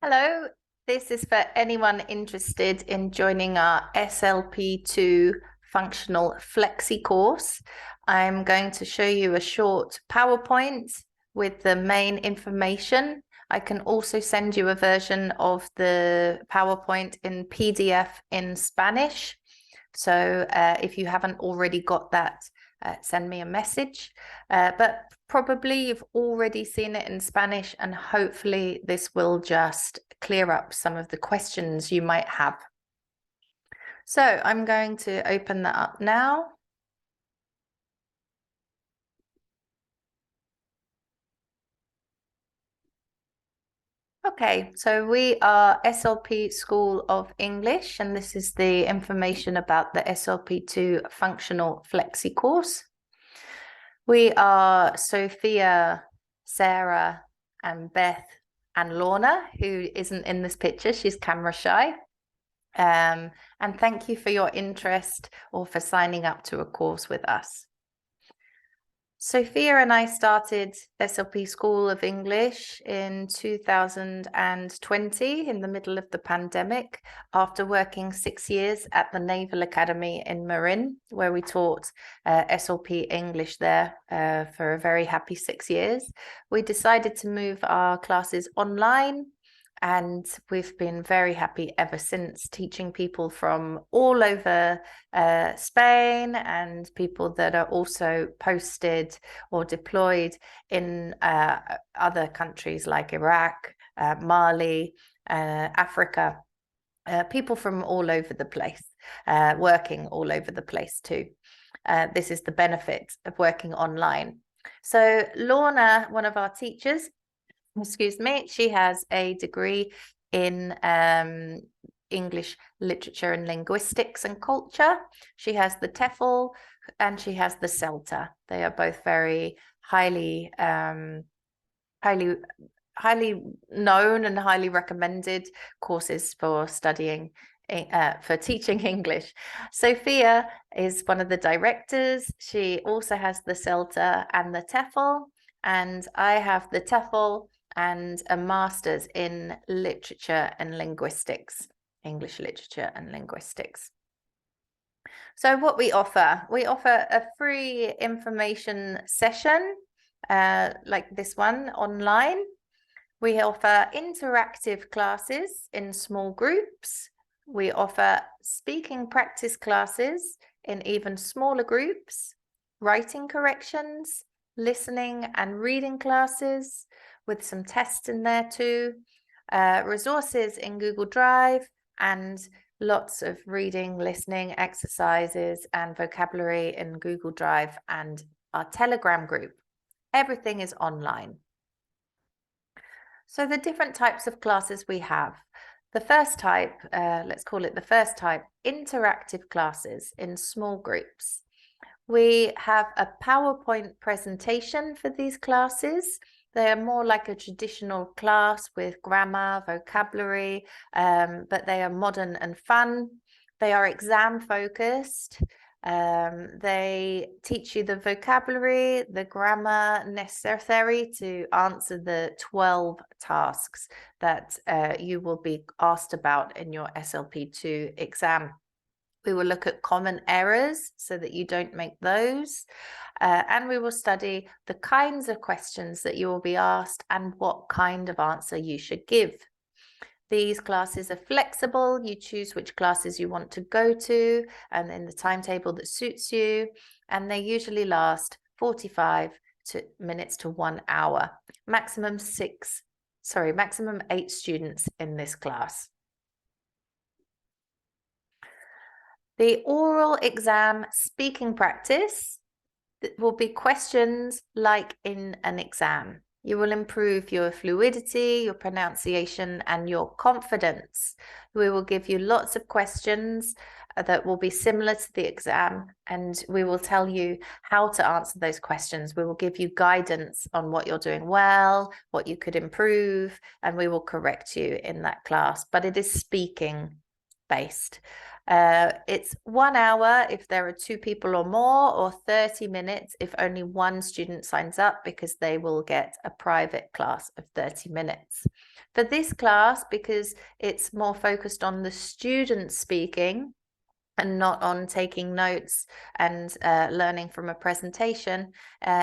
Hello, this is for anyone interested in joining our SLP2 functional flexi course. I'm going to show you a short PowerPoint with the main information. I can also send you a version of the PowerPoint in PDF in Spanish. So if you haven't already got that, send me a message. But probably you've already seen it in Spanish, and hopefully this will just clear up some of the questions you might have. So I'm going to open that up now. Okay, so we are SLP School of English, and this is the information about the SLP2 functional flexi course. We are Sophia, Sarah, and Beth, and Lorna, who isn't in this picture. She's camera shy. And thank you for your interest or for signing up to a course with us. Sophia and I started SLP School of English in 2020 in the middle of the pandemic, after working 6 years at the Naval Academy in Marin, where we taught SLP English there for a very happy 6 years. We decided to move our classes online, and we've been very happy ever since, teaching people from all over Spain and people that are also posted or deployed in other countries like Iraq, Mali, Africa, people from all over the place, working all over the place too. This is the benefit of working online. So Lorna, one of our teachers, excuse me, she has a degree in English literature and linguistics and culture. She has the TEFL and she has the CELTA. They are both very highly known and highly recommended courses for studying for teaching English. Sophia is one of the directors. She also has the CELTA and the TEFL, and I have the TEFL and a master's in literature and linguistics, English literature and linguistics. So what we offer a free information session like this one online. We offer interactive classes in small groups. We offer speaking practice classes in even smaller groups, writing corrections, listening and reading classes with some tests in there too, resources in Google Drive, and lots of reading, listening exercises and vocabulary in Google Drive and our Telegram group. Everything is online. So the different types of classes we have. The first type, let's call it the first type, interactive classes in small groups. We have a PowerPoint presentation for these classes. They are more like a traditional class with grammar, vocabulary, but they are modern and fun. They are exam focused. They teach you the vocabulary, the grammar necessary to answer the 12 tasks that you will be asked about in your SLP2 exam. We will look at common errors so that you don't make those. And we will study the kinds of questions that you will be asked and what kind of answer you should give. These classes are flexible. You choose which classes you want to go to and in the timetable that suits you. And they usually last 45 minutes to 1 hour. Maximum 8 students in this class. The oral exam speaking practice will be questions like in an exam. You will improve your fluidity, your pronunciation, and your confidence. We will give you lots of questions that will be similar to the exam, and we will tell you how to answer those questions. We will give you guidance on what you're doing well, what you could improve, and we will correct you in that class. But it is speaking. based. It's 1 hour if there are 2 people or more, or 30 minutes if only 1 student signs up, because they will get a private class of 30 minutes. For this class, because it's more focused on the student speaking and not on taking notes and learning from a presentation,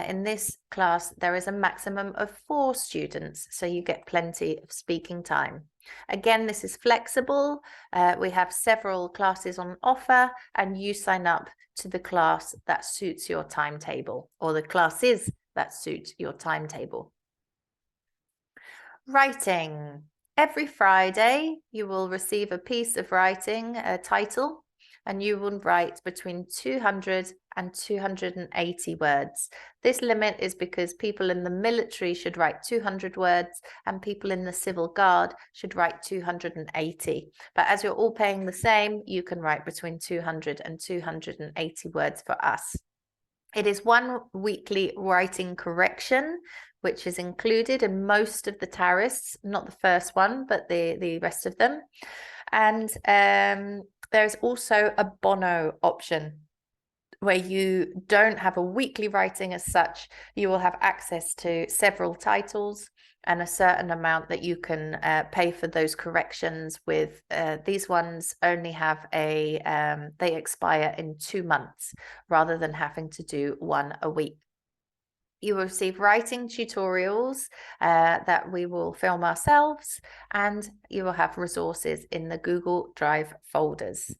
in this class there is a maximum of 4 students, so you get plenty of speaking time. Again, this is flexible. We have several classes on offer, and you sign up to the class that suits your timetable, or the classes that suit your timetable. Writing. Every Friday, you will receive a piece of writing, a title, and you will write between 200 and 280 words. This limit is because people in the military should write 200 words and people in the civil guard should write 280. But as you're all paying the same, you can write between 200 and 280 words for us. It is 1 weekly writing correction, which is included in most of the tariffs, not the first one, but the rest of them. And there's also a Bono option, where you don't have a weekly writing as such. You will have access to several titles and a certain amount that you can pay for those corrections with. These ones only have they expire in 2 months rather than having to do 1 a week. You will receive writing tutorials that we will film ourselves, and you will have resources in the Google Drive folders.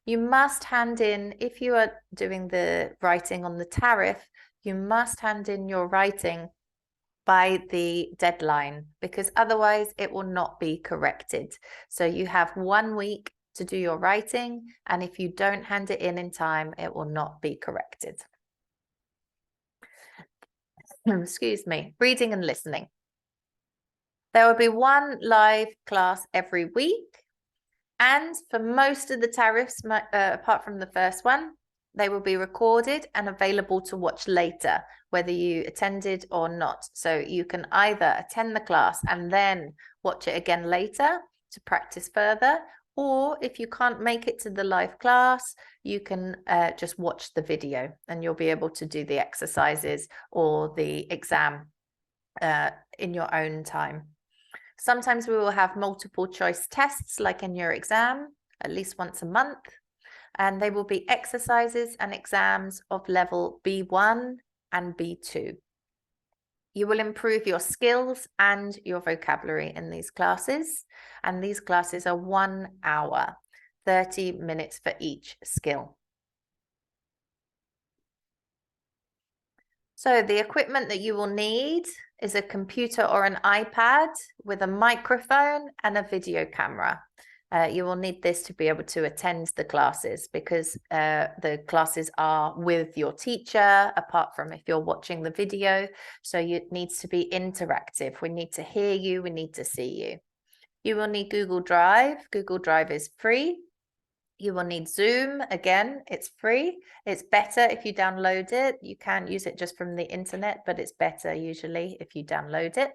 You must hand in, if you are doing the writing on the tariff, you must hand in your writing by the deadline, because otherwise it will not be corrected. So you have 1 week to do your writing, and if you don't hand it in time, it will not be corrected. Excuse me. Reading and listening. There will be 1 live class every week, and for most of the tariffs, apart from the first one, they will be recorded and available to watch later, whether you attended or not. So you can either attend the class and then watch it again later to practice further, or if you can't make it to the live class, you can just watch the video and you'll be able to do the exercises or the exam in your own time. Sometimes we will have multiple choice tests, like in your exam, at least once a month, and they will be exercises and exams of level B1 and B2. You will improve your skills and your vocabulary in these classes, and these classes are 1 hour, 30 minutes for each skill. So the equipment that you will need is a computer or an iPad with a microphone and a video camera. You will need this to be able to attend the classes, because the classes are with your teacher, apart from if you're watching the video. So it needs to be interactive. We need to hear you, we need to see you. You will need Google Drive. Google Drive is free. You will need Zoom. Again, it's free. It's better if you download it. You can use it just from the internet, but it's better usually if you download it.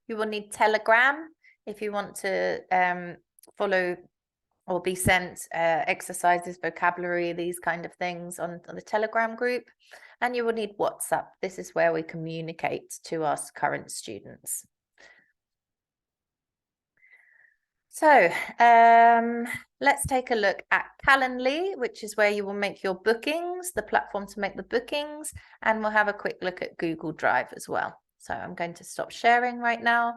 You will need Telegram if you want to follow or be sent exercises, vocabulary, these kind of things on the Telegram group. And you will need WhatsApp. This is where we communicate to our current students. So let's take a look at Calendly, which is where you will make your bookings, the platform to make the bookings, and we'll have a quick look at Google Drive as well. So I'm going to stop sharing right now.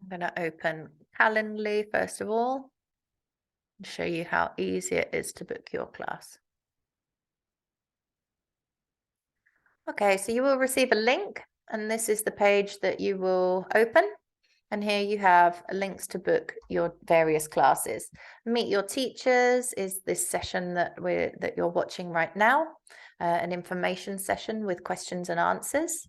I'm going to open Calendly first of all and show you how easy it is to book your class. Okay, so you will receive a link, and this is the page that you will open. And here you have links to book your various classes. Meet Your Teachers is this session that you're watching right now, an information session with questions and answers.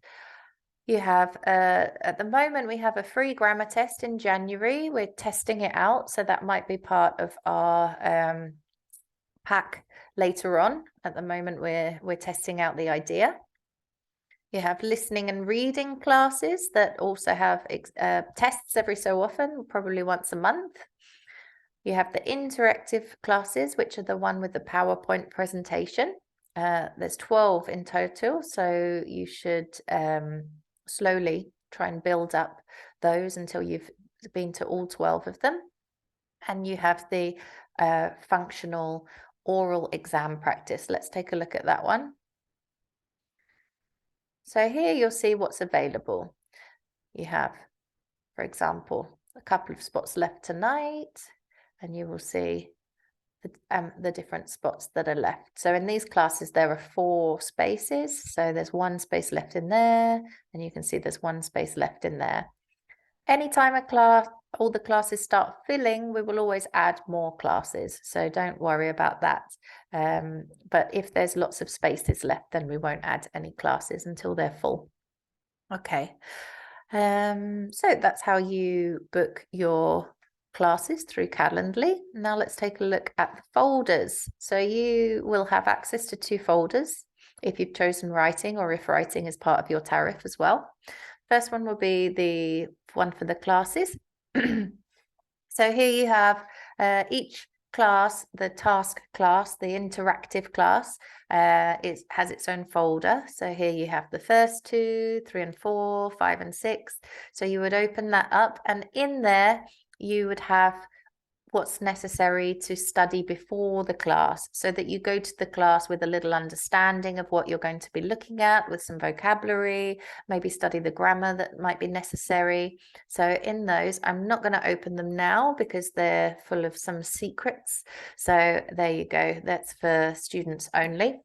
You have, at the moment, we have a free grammar test in January. We're testing it out, so that might be part of our pack later on. At the moment, we're testing out the idea. You have listening and reading classes that also have tests every so often, probably once a month. You have the interactive classes, which are the one with the PowerPoint presentation. There's 12 in total, so you should slowly try and build up those until you've been to all 12 of them. And you have the functional oral exam practice. Let's take a look at that one. So here you'll see what's available. You have, for example, a couple of spots left tonight, and you will see the different spots that are left. So in these classes, there are 4 spaces. So there's 1 space left in there, and you can see there's 1 space left in there. Anytime all the classes start filling, we will always add more classes. So don't worry about that. But if there's lots of spaces left, then we won't add any classes until they're full. Okay. So that's how you book your classes through Calendly. Now let's take a look at the folders. So you will have access to 2 folders if you've chosen writing, or if writing is part of your tariff as well. First one will be the one for the classes. So here you have each class, the task class, the interactive class, it has its own folder. So here you have the first 2, 3 and 4, 5 and 6. So you would open that up, and in there you would have what's necessary to study before the class, so that you go to the class with a little understanding of what you're going to be looking at, with some vocabulary, maybe study the grammar that might be necessary. So in those, I'm not going to open them now because they're full of some secrets. So there you go. That's for students only.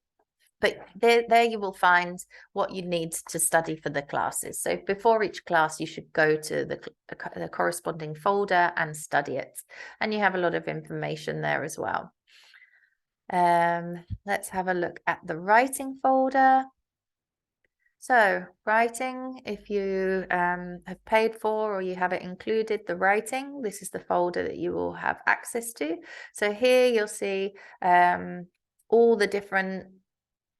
But there you will find what you need to study for the classes. So before each class, you should go to the corresponding folder and study it. And you have a lot of information there as well. Let's have a look at the writing folder. So writing, if you have paid for or you have it included, the writing, this is the folder that you will have access to. So here you'll see all the different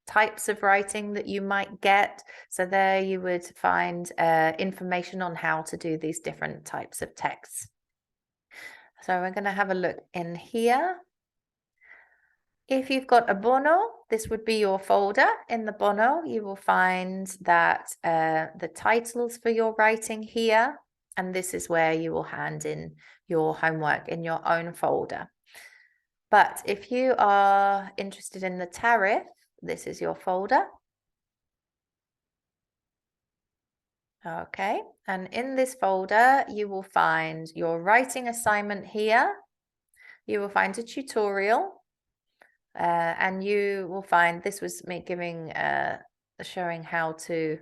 types of writing that you might get. So there you would find information on how to do these different types of texts. So we're going to have a look in here. If you've got a Bono, this would be your folder. In the Bono, you will find that the titles for your writing here, and this is where you will hand in your homework in your own folder. But if you are interested in the tariff, this is your folder. Okay, and in this folder, you will find your writing assignment here. You will find a tutorial, and you will find, this was me showing how to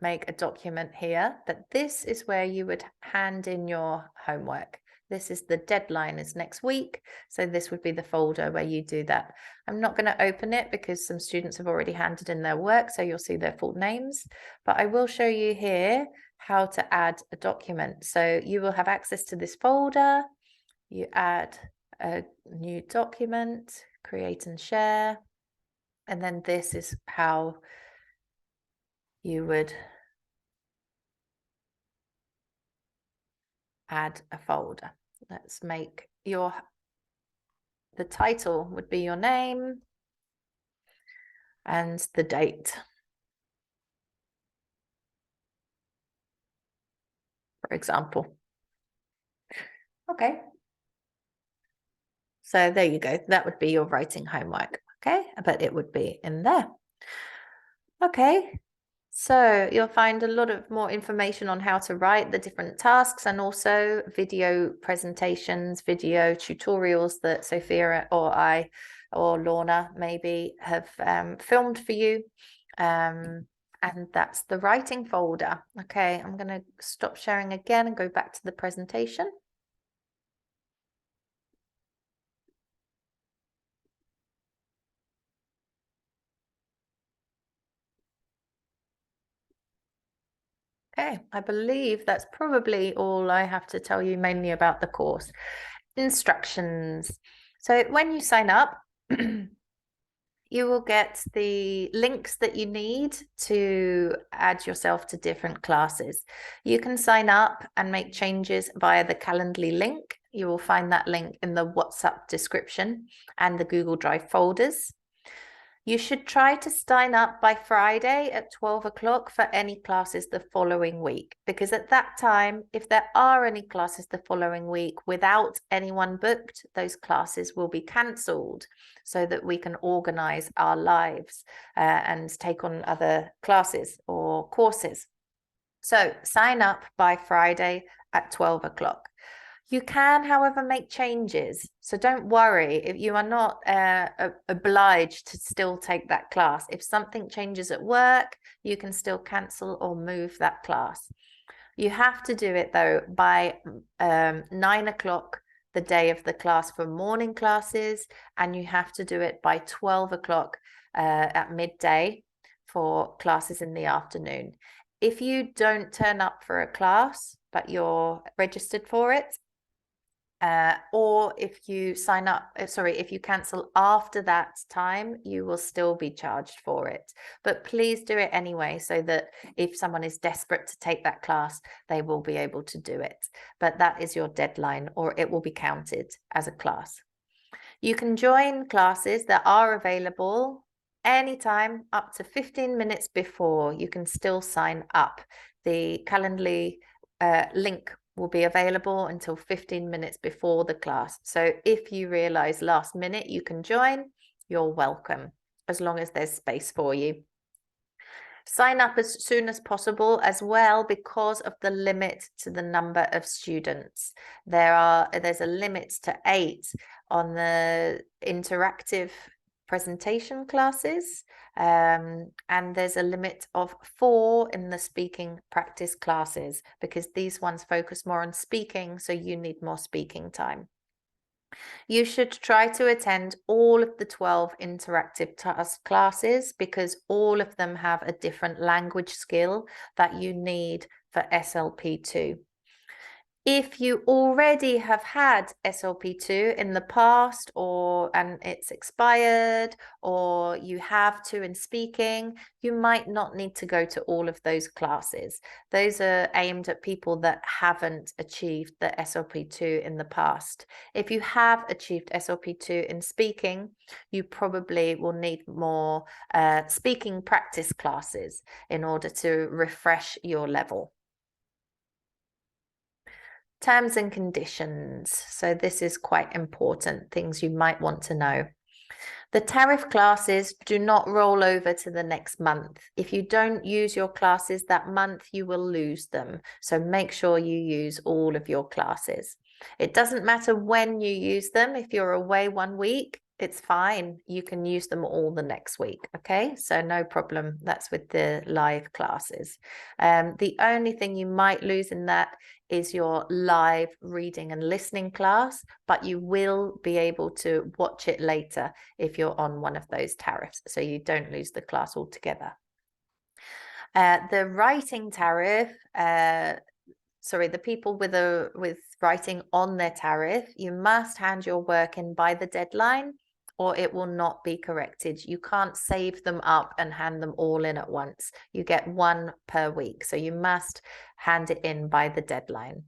make a document here, but this is where you would hand in your homework. This is the deadline is next week. So this would be the folder where you do that. I'm not going to open it because some students have already handed in their work, so you'll see their full names, but I will show you here how to add a document. So you will have access to this folder. You add a new document, create and share, and then this is how you would add a folder. Let's make the title would be your name and the date, for example. Okay. So there you go. That would be your writing homework. Okay, but it would be in there. Okay. So you'll find a lot of more information on how to write the different tasks, and also video presentations, video tutorials that Sophia or I or Lorna maybe have filmed for you. And that's the writing folder. Okay, I'm going to stop sharing again and go back to the presentation. Okay, I believe that's probably all I have to tell you mainly about the course. Instructions. So when you sign up, you will get the links that you need to add yourself to different classes. You can sign up and make changes via the Calendly link. You will find that link in the WhatsApp description and the Google Drive folders. You should try to sign up by Friday at 12 o'clock for any classes the following week, because at that time, if there are any classes the following week without anyone booked, those classes will be cancelled so that we can organize our lives and take on other classes or courses. So sign up by Friday at 12 o'clock. You can, however, make changes. So don't worry if you are not obliged to still take that class. If something changes at work, you can still cancel or move that class. You have to do it though by 9 o'clock the day of the class for morning classes, and you have to do it by 12 o'clock at midday for classes in the afternoon. If you don't turn up for a class, but you're registered for it, or if you sign up, if you cancel after that time, you will still be charged for it. But please do it anyway, so that if someone is desperate to take that class, they will be able to do it. But that is your deadline, or it will be counted as a class. You can join classes that are available anytime up to 15 minutes before. You can still sign up. The Calendly link will be available until 15 minutes before the class. So if you realize last minute you can join, you're welcome, as long as there's space for you. Sign up as soon as possible as well, because of the limit to the number of students. There's a limit to 8 on the interactive presentation classes, and there's a limit of 4 in the speaking practice classes, because these ones focus more on speaking, so you need more speaking time. You should try to attend all of the 12 interactive task classes, because all of them have a different language skill that you need for SLP2. If you already have had SLP2 in the past, and it's expired, or you have 2 in speaking, you might not need to go to all of those classes. Those are aimed at people that haven't achieved the SLP2 in the past. If you have achieved SLP2 in speaking, you probably will need more speaking practice classes in order to refresh your level. Terms and conditions. So this is quite important, things you might want to know. The tariff classes do not roll over to the next month. If you don't use your classes that month, you will lose them. So make sure you use all of your classes. It doesn't matter when you use them. If you're away 1 week, it's fine. You can use them all the next week. Okay, so no problem. That's with the live classes. The only thing you might lose in that is your live reading and listening class, but you will be able to watch it later if you're on one of those tariffs, so you don't lose the class altogether. The writing tariff, the people with writing on their tariff, you must hand your work in by the deadline, or it will not be corrected. You can't save them up and hand them all in at once. You get 1 per week, so you must hand it in by the deadline.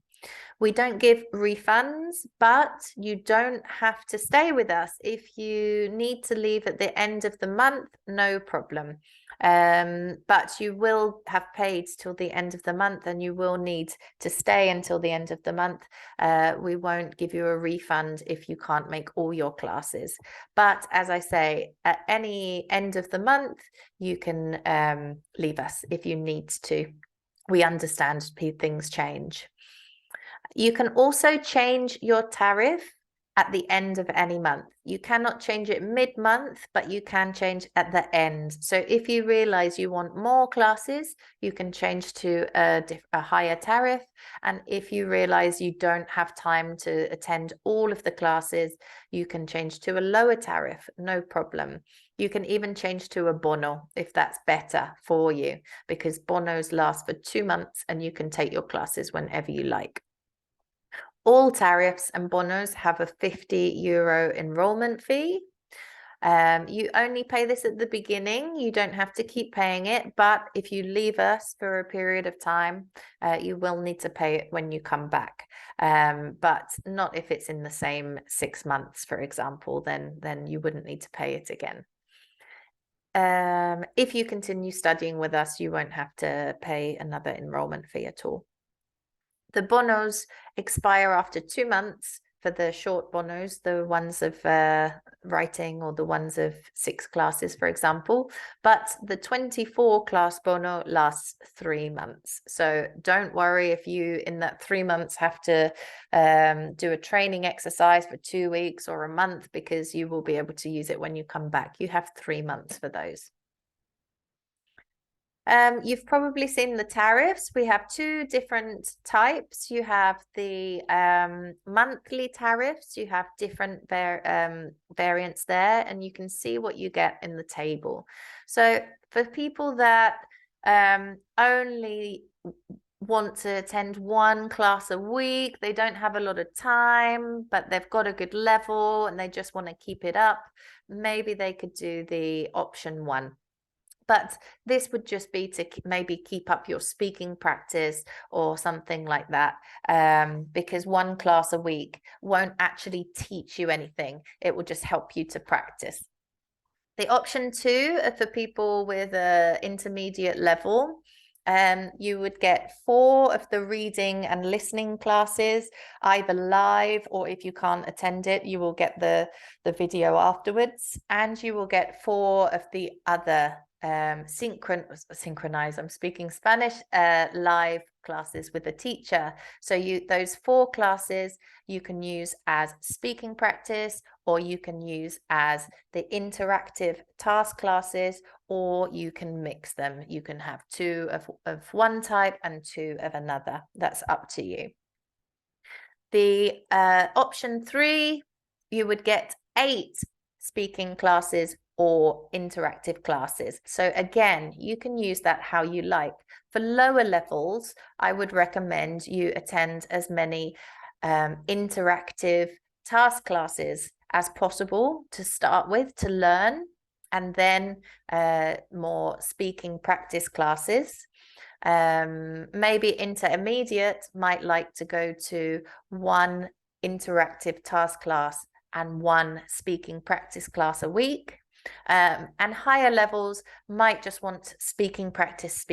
We don't give refunds, but you don't have to stay with us. If you need to leave at the end of the month, no problem. But you will have paid till the end of the month, and you will need to stay until the end of the month. We won't give you a refund if you can't make all your classes. But as I say, at any end of the month, you can leave us if you need to. We understand things change. You can also change your tariff at the end of any month. You cannot change it mid-month, but you can change at the end. So if you realize you want more classes, you can change to a higher tariff. And if you realize you don't have time to attend all of the classes, you can change to a lower tariff, no problem. You can even change to a bono if that's better for you, because bonos last for 2 months and you can take your classes whenever you like. All tariffs and bonos have a €50 enrollment fee. You only pay this at the beginning. You don't have to keep paying it, but if you leave us for a period of time, you will need to pay it when you come back. But not if it's in the same 6 months, for example, then you wouldn't need to pay it again. If you continue studying with us, you won't have to pay another enrollment fee at all. The bonos expire after 2 months for the short bonos, the ones of writing or the ones of 6 classes, for example. But the 24 class bono lasts 3 months. So don't worry if you in that 3 months have to do a training exercise for 2 weeks or a month, because you will be able to use it when you come back. You have 3 months for those. You've probably seen the tariffs. We have 2 different types. You have the monthly tariffs. You have different variants there, and you can see what you get in the table. So for people that only want to attend 1 class a week, they don't have a lot of time, but they've got a good level and they just want to keep it up, maybe they could do the option 1. But this would just be to maybe keep up your speaking practice or something like that, because 1 class a week won't actually teach you anything. It will just help you to practice. The option 2 are for people with an intermediate level. You would get 4 of the reading and listening classes, either live, or if you can't attend it, you will get the video afterwards, and you will get 4 of the other synchronized, I'm speaking Spanish, live classes with a teacher. So those 4 classes you can use as speaking practice, or you can use as the interactive task classes, or you can mix them. You can have 2 of one type and 2 of another. That's up to you. The option 3, you would get 8 speaking classes or interactive classes. So again, you can use that how you like. For lower levels, I would recommend you attend as many interactive task classes as possible to start with, to learn, and then more speaking practice classes. Maybe intermediate might like to go to 1 interactive task class and 1 speaking practice class a week. And higher levels might just want speaking practice.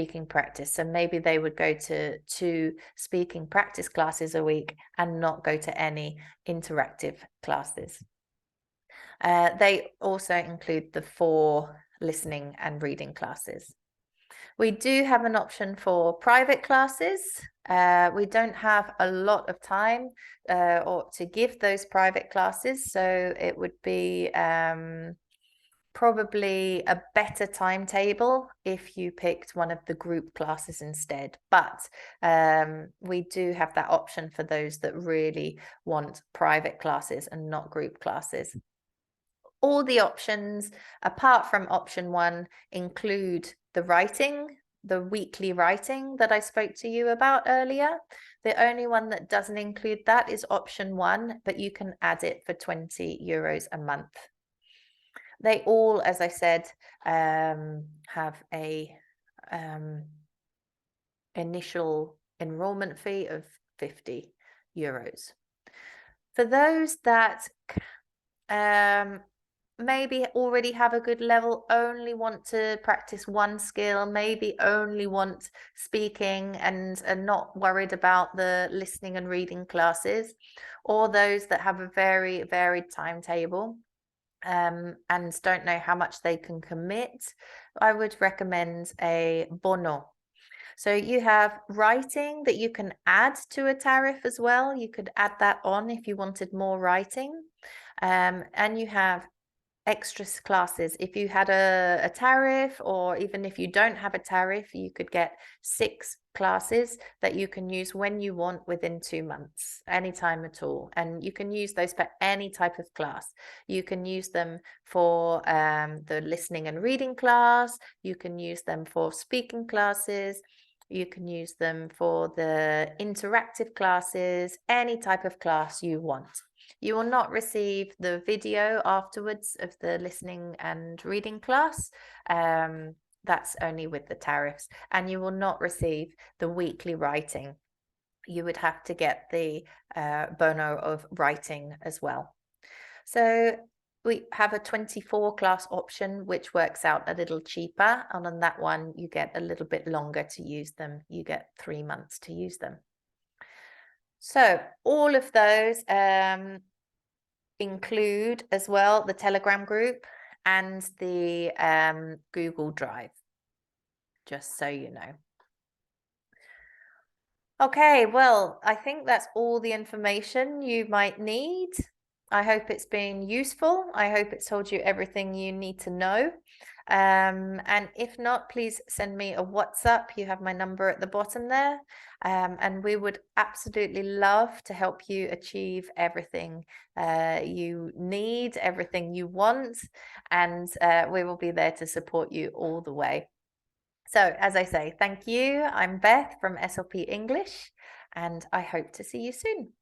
So maybe they would go to 2 speaking practice classes a week and not go to any interactive classes. They also include the 4 listening and reading classes. We do have an option for private classes. We don't have a lot of time or to give those private classes, so it would be probably a better timetable if you picked one of the group classes instead. But we do have that option for those that really want private classes and not group classes. All the options, apart from option 1, include the writing, the weekly writing that I spoke to you about earlier. The only one that doesn't include that is option 1, but you can add it for €20 a month. They all, as I said, have a initial enrollment fee of €50. For those that maybe already have a good level, only want to practice 1 skill, maybe only want speaking and are not worried about the listening and reading classes, or those that have a very varied timetable and don't know how much they can commit, I would recommend a bono. So you have writing that you can add to a tariff as well. You could add that on if you wanted more writing. And you have extra classes. If you had a tariff, or even if you don't have a tariff, you could get 6 classes that you can use when you want within 2 months, anytime at all. And you can use those for any type of class. You can use them for the listening and reading class. You can use them for speaking classes. You can use them for the interactive classes, any type of class you want. You will not receive the video afterwards of the listening and reading class. That's only with the tariffs. And you will not receive the weekly writing. You would have to get the bono of writing as well. So we have a 24 class option, which works out a little cheaper. And on that one, you get a little bit longer to use them. You get 3 months to use them. So all of those include as well the Telegram group and the Google Drive, just so you know. Okay, well, I think that's all the information you might need. I hope it's been useful. I hope it's told you everything you need to know. And if not, please send me a WhatsApp. You have my number at the bottom there. And we would absolutely love to help you achieve everything you need, everything you want. And we will be there to support you all the way. So as I say, thank you. I'm Beth from SLP English, and I hope to see you soon.